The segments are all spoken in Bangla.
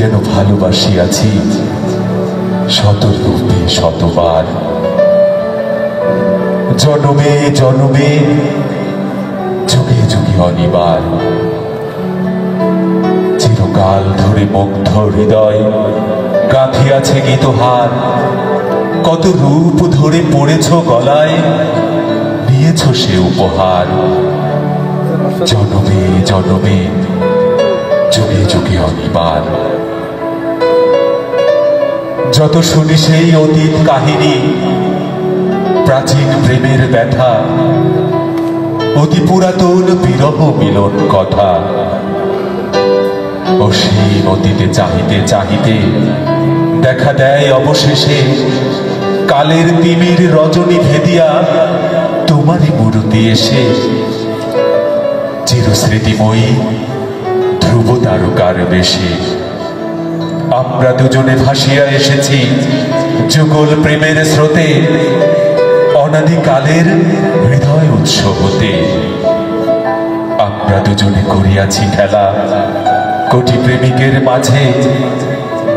যেন ভালোবাসিয়াছি শত রূপে শতবার। জনমে জনমে যুগে যুগে অনিবার। চিরকাল ধরে মুগ্ধ হৃদয় গাঁথিয়াছে গীতহার। কত রূপ ধরে পড়েছ গলায়, নিয়েছ সে উপহার। জনমে জনমে যুগে যুগে অনিবার। যত শুনি সেই অতীত কাহিনী, প্রাচীন প্রেমের ব্যথা, অতি পুরাতন বিরহ মিলন কথা। অসীম অতীতে চাহিতে চাহিতে দেখা দেয় অবশেষে কালের তিমির রজনী ভেদিয়া তোমারই মূর্তি এসে। চিরস্মৃতিময়ী ধ্রুব তারকার বেশে আমরা দুজনে ভাসিয়া এসেছি যুগল প্রেমের স্রোতে, অনাদিকালের হৃদয় উৎস হতে। আমরা দুজনে করিয়াছি খেলা কোটি প্রেমিকের মাঝে,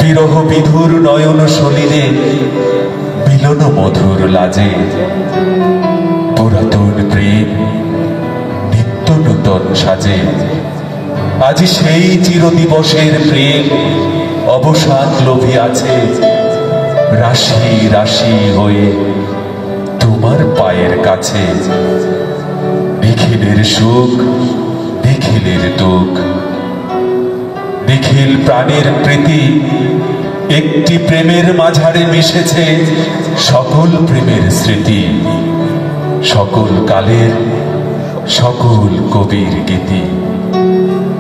বিরহ বিধুর নয়ন সলিলে মিলন মধুর লাজে। পুরাতন প্রেম নিত্য নূতন সাজে, আজি সেই চিরদিবসের প্রেম অবসান লোভিয়াছে। রাশি রাশি হয়ে তোমার পায়ের কাছে, নিখিলের সুখ নিখিলের দুঃখ, নিখিল প্রাণের প্রীতি একটি প্রেমের মাঝারে মিশেছে সকল প্রেমের স্মৃতি, সকল কালের সকল কবির গীতি।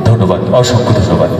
ধন্যবাদ, অসংখ্য ধন্যবাদ।